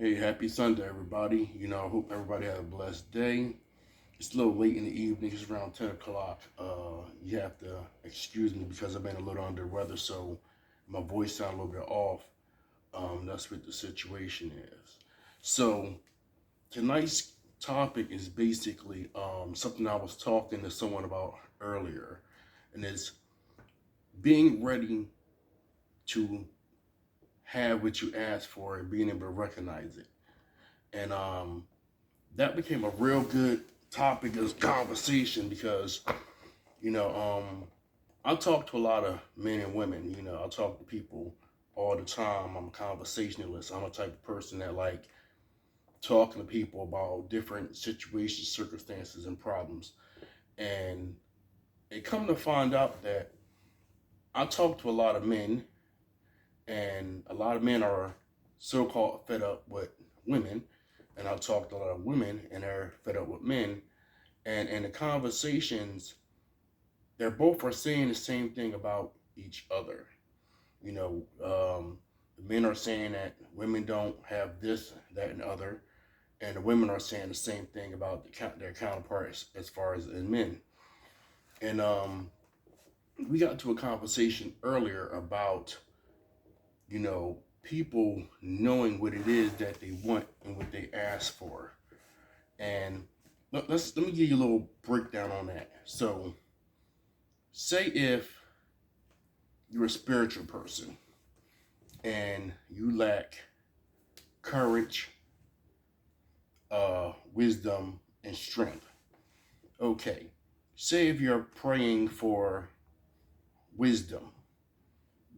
Hey, happy Sunday, everybody. I hope everybody had a blessed day. It's a little late in the evening. It's around 10 o'clock. You have to excuse me because I've been a little under weather, so my voice sounds a little bit off. That's what the situation is. So, tonight's topic is basically something I was talking to someone about earlier, and it's being ready to have what you ask for and being able to recognize it. And that became a real good topic of conversation because you know I talk to a lot of men and women. I talk to people all the time. I'm a conversationalist. I'm a type of person that like talking to people about different situations, circumstances, and problems. And it come to find out that I talk to a lot of men, and a lot of men are so-called fed up with women, and I talk to a lot of women and they're fed up with men. And in the conversations, they're both are saying the same thing about each other. You know, the men are saying that women don't have this, that, and other, and the women are saying the same thing about their counterparts as far as in men. And we got to a conversation earlier about people knowing what it is that they want and what they ask for. And let me give you a little breakdown on that. So, say if you're a spiritual person and you lack courage, wisdom, and strength. Okay, say if you're praying for wisdom,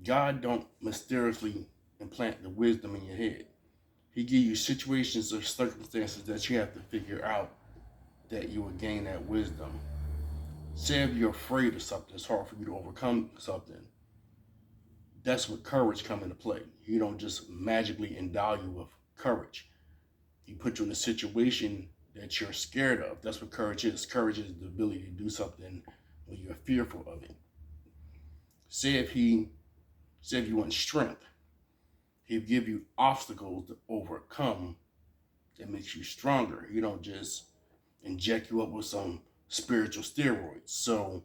God don't mysteriously implant the wisdom in your head. He give you situations or circumstances that you have to figure out that you will gain that wisdom. Say if you're afraid of something, it's hard for you to overcome something. That's what courage come into play. He don't just magically endow you with courage. He put you in a situation that you're scared of. That's what courage is. Courage is the ability to do something when you're fearful of it. Say if he say if you want strength, he'll give you obstacles to overcome that makes you stronger. He don't just inject you up with some spiritual steroids. So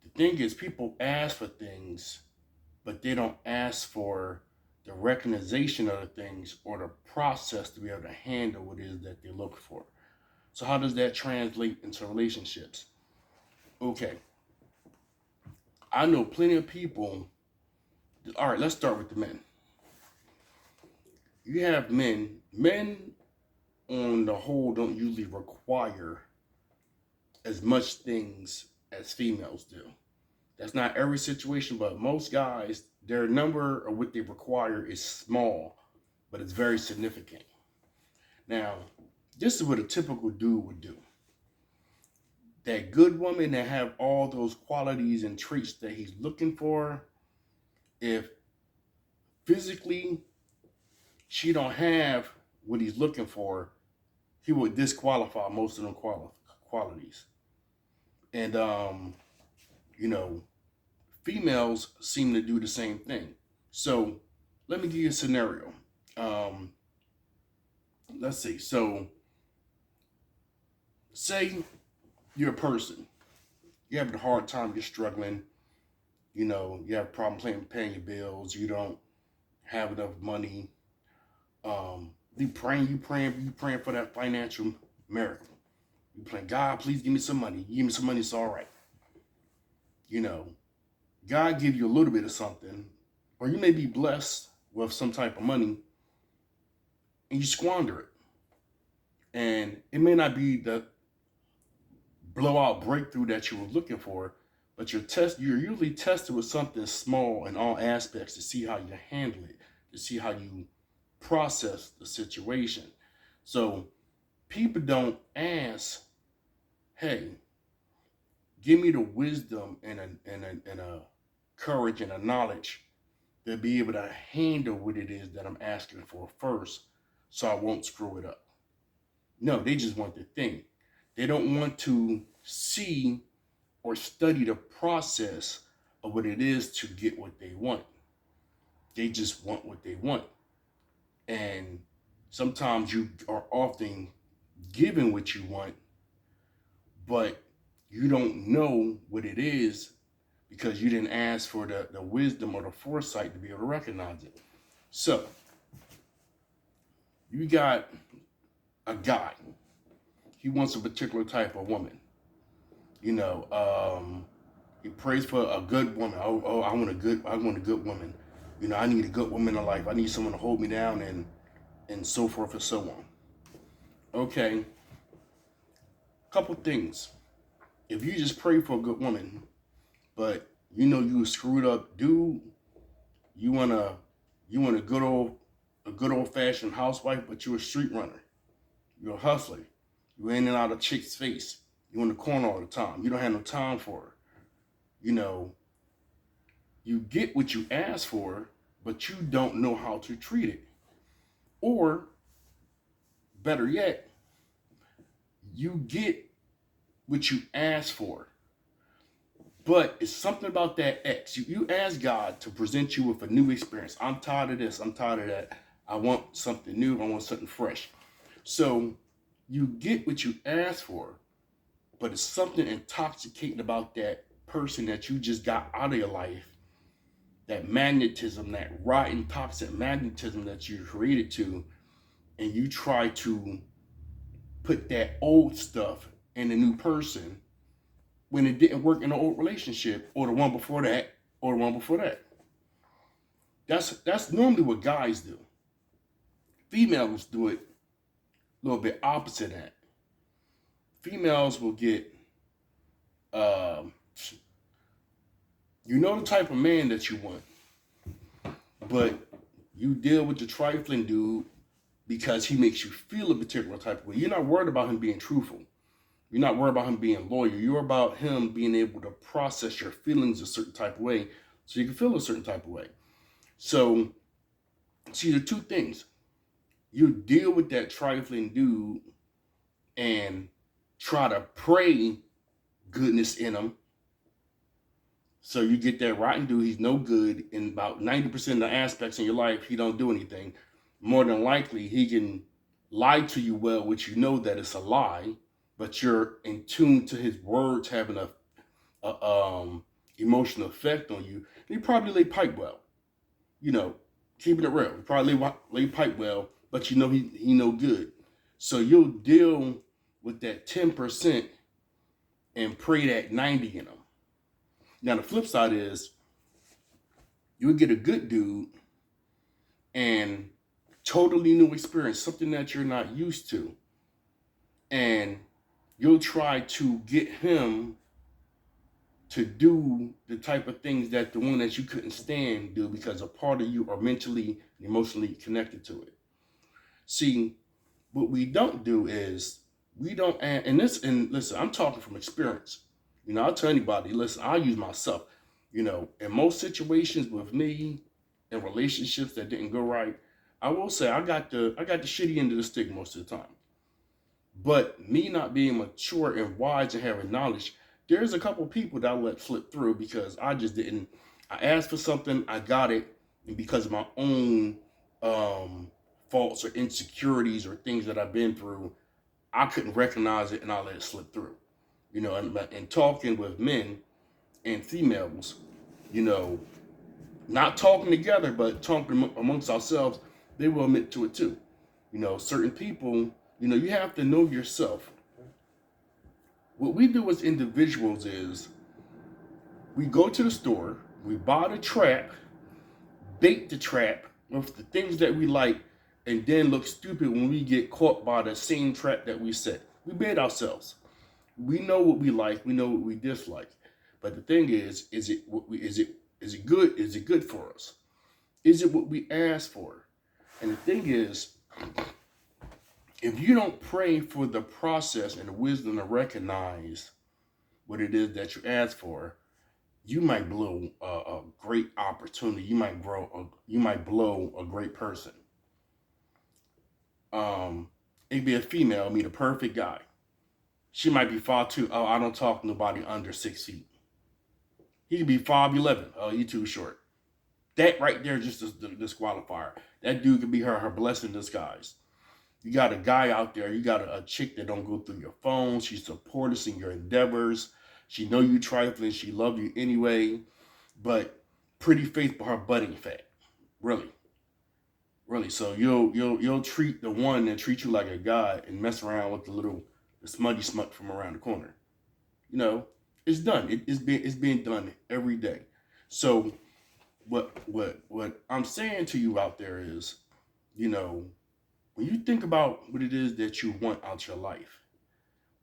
the thing is, people ask for things, but they don't ask for the recognition of the things or the process to be able to handle what it is that they look for. So how does that translate into relationships? Okay, I know plenty of people. All right, let's start with the men. You have men. Men, on the whole, don't usually require as much things as females do. That's not every situation, but most guys, their number of what they require is small, but it's very significant. Now, this is what a typical dude would do. That good woman that have all those qualities and traits that he's looking for, if physically she don't have what he's looking for, he would disqualify most of them qualities. And you know, females seem to do the same thing. So let me give you a scenario. Um, let's see. So say you're a person, you're having a hard time, you're struggling, you have a problem paying your bills, you don't have enough money. You praying for that financial miracle. You praying, God, please give me some money. You give me some money, it's all right. You know, God give you a little bit of something, or you may be blessed with some type of money, and you squander it. And it may not be the blowout breakthrough that you were looking for, but you're usually tested with something small in all aspects to see how you handle it, to see how you process the situation. So people don't ask, hey, give me the wisdom and a courage and a knowledge to be able to handle what it is that I'm asking for first so I won't screw it up. No, they just want the thing. They don't want to see or study the process of what it is to get what they want. They just want what they want. And sometimes you are often given what you want, but you don't know what it is because you didn't ask for the wisdom or the foresight to be able to recognize it. So, you got a guy. He wants a particular type of woman. You know, he prays for a good woman. Oh, I want a good woman. You know, I need a good woman in life. I need someone to hold me down and so forth and so on. Okay, couple things. If you just pray for a good woman, but you know you screwed up, dude, you want a good old fashioned housewife, but you're a street runner. You're a hustler. You're in and out of chicks' face. You're in the corner all the time. You don't have no time for her. You know, you get what you ask for, but you don't know how to treat it. Or, better yet, you get what you ask for, but it's something about that X. You ask God to present you with a new experience. I'm tired of this. I'm tired of that. I want something new. I want something fresh. So you get what you ask for, but it's something intoxicating about that person that you just got out of your life. That magnetism, that rotten, toxic magnetism that you're created to, and you try to put that old stuff in a new person when it didn't work in the old relationship or the one before that or the one before that. That's normally what guys do. Females do it a little bit opposite of that. Females will get, you know the type of man that you want, but you deal with the trifling dude because he makes you feel a particular type of way. You're not worried about him being truthful. You're not worried about him being loyal. You're about him being able to process your feelings a certain type of way so you can feel a certain type of way. So, see, the two things. You deal with that trifling dude and try to pray goodness in him. So you get that rotten dude, he's no good. In about 90% of the aspects in your life, he don't do anything. More than likely, he can lie to you well, which you know that it's a lie, but you're in tune to his words having a emotional effect on you. And he probably lay pipe well. You know, keeping it real. He probably lay pipe well, but you know he no good. So you'll deal with that 10% and pray that 90 in him. Now the flip side is you'll get a good dude and totally new experience, something that you're not used to. And you'll try to get him to do the type of things that the one that you couldn't stand do because a part of you are mentally and emotionally connected to it. See, what we don't do is we don't add, and listen, I'm talking from experience. You know, I'll tell anybody, listen, I'll use myself. You know, in most situations with me in relationships that didn't go right, I will say I got the shitty end of the stick most of the time. But me not being mature and wise and having knowledge, there's a couple people that I let slip through because I just didn't. I asked for something, I got it, and because of my own faults or insecurities or things that I've been through, I couldn't recognize it and I let it slip through. You know, and talking with men and females, you know, not talking together, but talking amongst ourselves, they will admit to it too. You know, certain people, you know, you have to know yourself. What we do as individuals is we go to the store, we buy the trap, bait the trap with the things that we like, and then look stupid when we get caught by the same trap that we set. We bait ourselves. We know what we like, we know what we dislike. But the thing is it good? Is it good for us? Is it what we ask for? And the thing is, if you don't pray for the process and the wisdom to recognize what it is that you ask for, you might blow a great opportunity. You might blow a great person. It could be a female meet a perfect guy. She might be 5'2". Oh, I don't talk to nobody under 6 feet. He could be 5'11". Oh, you too short. That right there is just a disqualifier. That dude could be her blessing in disguise. You got a guy out there, you got a chick that don't go through your phone. She supports us in your endeavors. She know you trifling. She love you anyway. But pretty face, but her butt ain't fat. Really, really. So you'll treat the one that treats you like a god and mess around with the smutty smut from around the corner. You know, it's done. It's being done every day. So what I'm saying to you out there is, you know, when you think about what it is that you want out your life,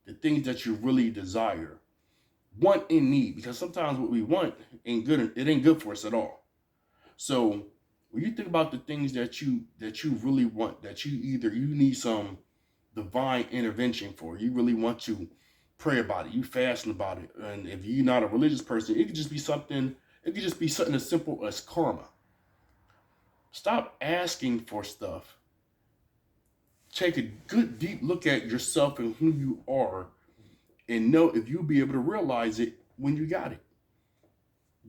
the things that you really desire, want and need, because sometimes what we want ain't good. It ain't good for us at all. So when you think about the things that you really want, that you need some divine intervention for, you really want to pray about it, you fasting about it, and if you're not a religious person, it could just be something. It could just be something as simple as karma. Stop asking for stuff. Take a good deep look at yourself and who you are, and know if you'll be able to realize it when you got it.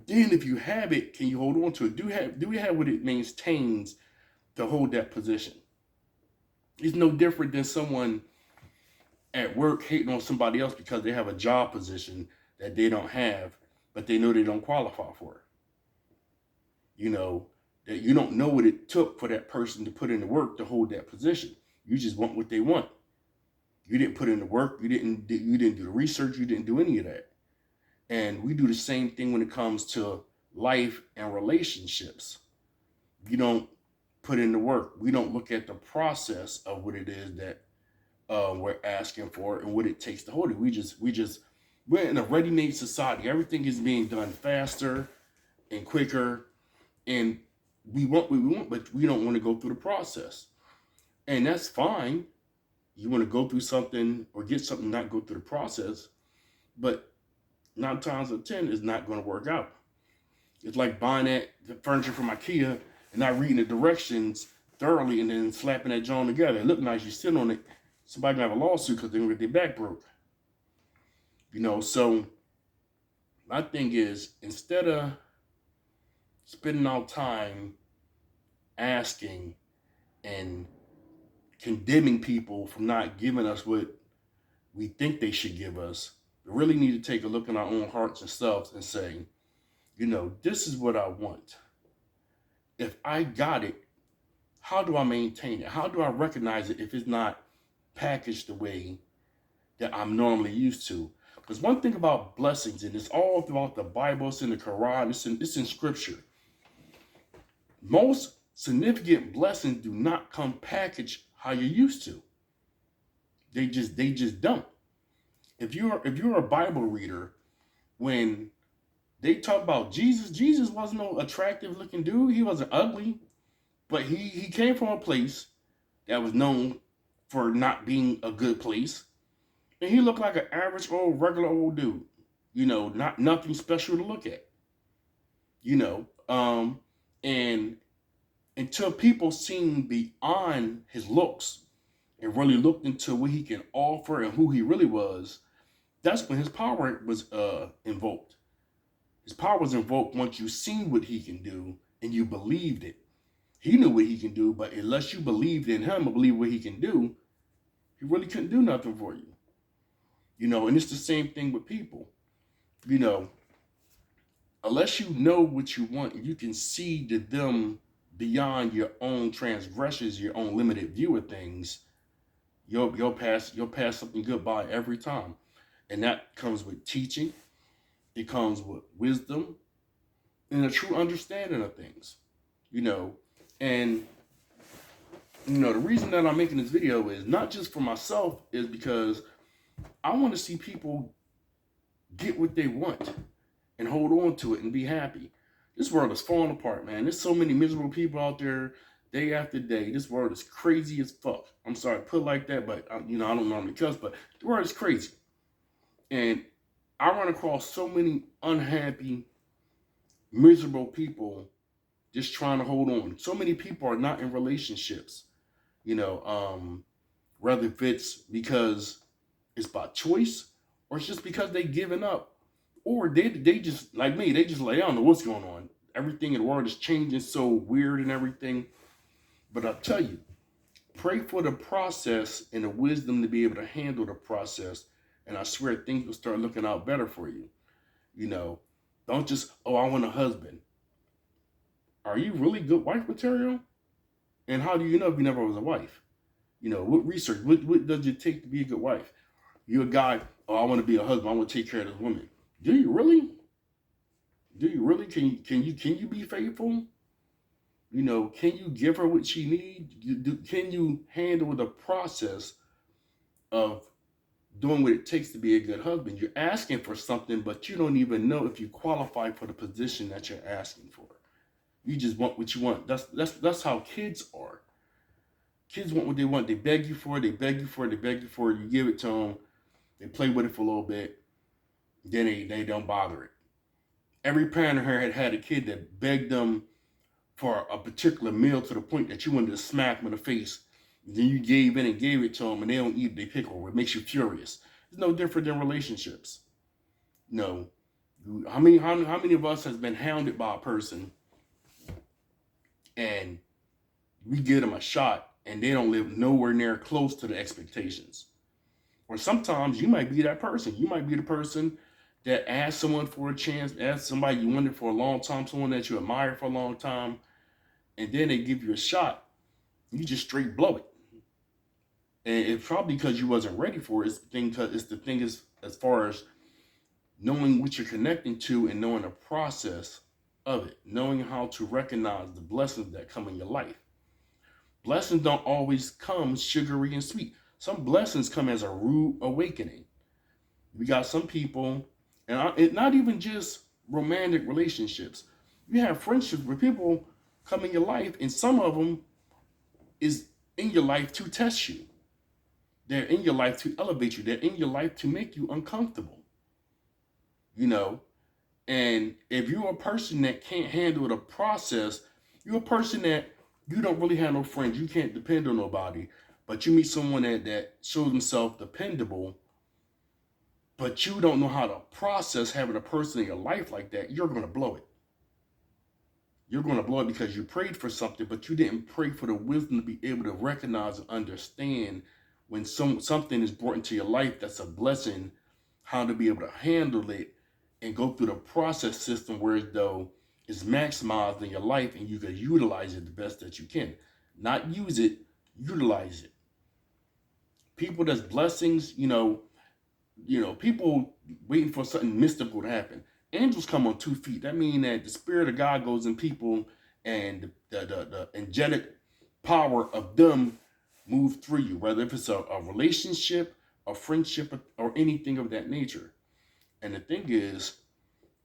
Then if you have it, can you hold on to it? Do we have what it maintains to hold that position? It's no different than someone at work hating on somebody else because they have a job position that they don't have, but they know they don't qualify for it. You know, that you don't know what it took for that person to put in the work to hold that position. You just want what they want. You didn't put in the work. You didn't do the research. You didn't do any of that. And we do the same thing when it comes to life and relationships. You don't put in the work. We don't look at the process of what it is that we're asking for and what it takes to hold it. We're in a ready-made society. Everything is being done faster and quicker, and we want what we want, but we don't want to go through the process. And that's fine. You want to go through something or get something, not go through the process, but 9 times out of 10 is not going to work out. It's like buying the furniture from IKEA and not reading the directions thoroughly and then slapping that joint together. It look nice, you sit on it. Somebody gonna have a lawsuit because they're gonna get their back broke. You know, so my thing is, instead of spending our time asking and condemning people for not giving us what we think they should give us, we really need to take a look in our own hearts and selves and say, you know, this is what I want. If I got it, how do I maintain it? How do I recognize it if it's not packaged the way that I'm normally used to? Because one thing about blessings, and it's all throughout the Bible, it's in the Quran, it's in Scripture. Most significant blessings do not come packaged how you're used to. They just don't. If you're a Bible reader, when they talk about Jesus wasn't no attractive looking dude. He wasn't ugly, but he came from a place that was known for not being a good place. And he looked like an average old, regular old dude. You know, not nothing special to look at. You know, and until people seen beyond his looks and really looked into what he can offer and who he really was, that's when his power was invoked. His power was invoked once you seen what he can do and you believed it. He knew what he can do, but unless you believed in him or believe what he can do, he really couldn't do nothing for you. You know, and it's the same thing with people. You know, unless you know what you want and you can see to them beyond your own transgressions, your own limited view of things, you'll pass something good by every time. And that comes with teaching. It comes with wisdom and a true understanding of things. You know, and you know, the reason that I'm making this video is not just for myself, is because I want to see people get what they want and hold on to it and be happy. This world is falling apart, man. There's so many miserable people out there day after day. This world is crazy as fuck. I'm sorry to put it like that, but you know, I don't normally cuss, but the world is crazy. And I run across so many unhappy, miserable people just trying to hold on. So many people are not in relationships, you know, whether if it's because it's by choice or it's just because they given up, or they just, like me, they just like, I don't know what's going on. Everything in the world is changing so weird and everything. But I'll tell you, Pray for the process and the wisdom to be able to handle the process. And I swear things will start looking out better for you. You know, don't just, oh, I want a husband. Are you really good wife material? And how do you know if you never was a wife? You know, what research, what does it take to be a good wife? You're a guy, oh, I want to be a husband. I want to take care of this woman. Do you really? Do you really? Can you be faithful? You know, can you give her what she needs? Can you handle the process of doing what it takes to be a good husband? You're asking for something, but you don't even know if you qualify for the position that you're asking for. You just want what you want. That's how kids are. Kids want what they want. They beg you for it. They beg you for it. They beg you for it. You give it to them. They play with it for a little bit. Then they don't bother it. Every parent here had a kid that begged them for a particular meal to the point that you wanted to smack them in the face. Then you gave in and gave it to them, and they don't eat. They pick over it. Makes you furious. It's no different than relationships. No, how many of us has been hounded by a person, and we give them a shot, and they don't live nowhere near close to the expectations. Or sometimes you might be that person. You might be the person that asked someone for a chance, asked somebody you wanted for a long time, someone that you admired for a long time, and then they give you a shot, you just straight blow it. And it's probably because you wasn't ready for it. It's the thing is as far as knowing what you're connecting to and knowing the process of it, knowing how to recognize the blessings that come in your life. Blessings don't always come sugary and sweet. Some blessings come as a rude awakening. We got some people, and it's not even just romantic relationships. You have friendships where people come in your life, and some of them is in your life to test you. They're in your life to elevate you. They're in your life to make you uncomfortable. You know, and if you're a person that can't handle the process, you're a person that you don't really have no friends. You can't depend on nobody. But you meet someone that shows himself dependable, but you don't know how to process having a person in your life like that, you're going to blow it. You're going to blow it because you prayed for something, but you didn't pray for the wisdom to be able to recognize and understand when something is brought into your life that's a blessing, how to be able to handle it and go through the process system where though it's maximized in your life and you can utilize it the best that you can. Not use it, utilize it. People that's blessings, people waiting for something mystical to happen. Angels come on 2 feet. That means that the spirit of God goes in people and the angelic power of them move through you, whether if it's a relationship, a friendship, or anything of that nature. And the thing is,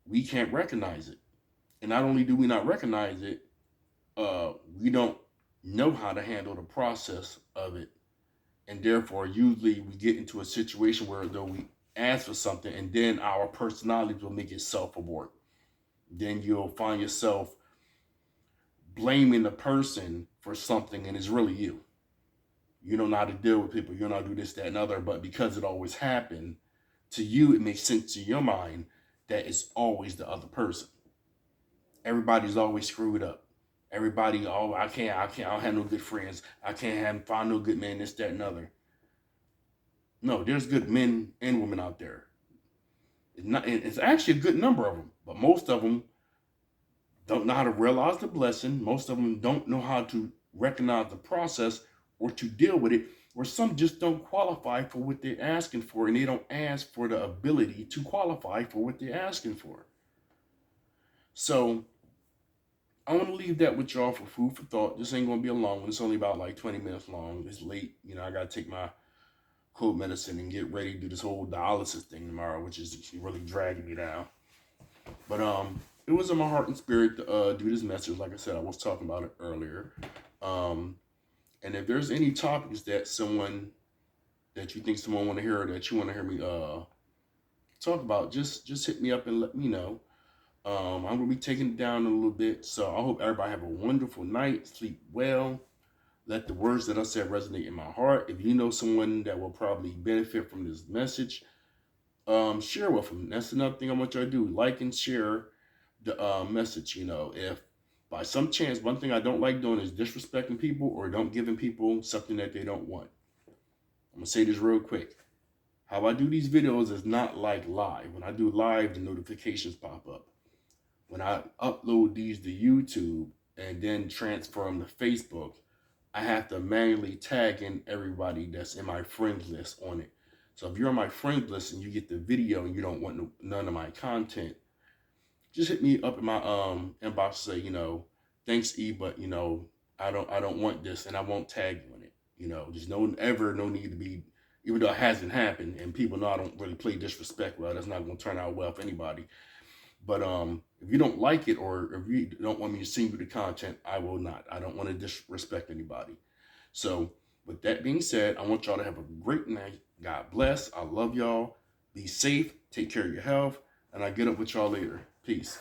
we can't recognize it. And not only do we not recognize it, we don't know how to handle the process of it. And therefore, usually we get into a situation where though we ask for something and then our personalities will make it self-abort. Then you'll find yourself blaming the person for something and it's really you. You don't know how to deal with people. You don't know how to do this, that, and other. But because it always happened, to you, it makes sense to your mind that it's always the other person. Everybody's always screwed up. Everybody, I don't have no good friends. I can't find no good man, this, that, and other. No, there's good men and women out there. It's actually a good number of them, but most of them don't know how to realize the blessing. Most of them don't know how to recognize the process or to deal with it, or some just don't qualify for what they're asking for, and they don't ask for the ability to qualify for what they're asking for. So I want to leave that with y'all for food for thought. This ain't going to be a long one. It's only about like 20 minutes long. It's late. I got to take my cold medicine and get ready to do this whole dialysis thing tomorrow, which is really dragging me down. But it was in my heart and spirit to do this message. Like I said, I was talking about it earlier. And if there's any topics that you think someone want to hear or that you want to hear me talk about, just hit me up and let me know. I'm going to be taking it down a little bit. So I hope everybody have a wonderful night. Sleep well. Let the words that I said resonate in my heart. If you know someone that will probably benefit from this message, share with them. That's another thing I want y'all to do. Like and share the message. If By some chance, one thing I don't like doing is disrespecting people or don't giving people something that they don't want. I'm gonna say this real quick. How I do these videos is not like live. When I do live, the notifications pop up. When I upload these to YouTube and then transfer them to Facebook, I have to manually tag in everybody that's in my friends list on it. So if you're on my friends list and you get the video and you don't want none of my content, just hit me up in my inbox and say, thanks E, but I don't want this and I won't tag you in it. There's no need to be, even though it hasn't happened and people know I don't really play disrespect well, that's not gonna turn out well for anybody. But if you don't like it or if you don't want me to send you the content, I will not. I don't want to disrespect anybody. So with that being said, I want y'all to have a great night. God bless. I love y'all. Be safe. Take care of your health. And I'll get up with y'all later. Peace.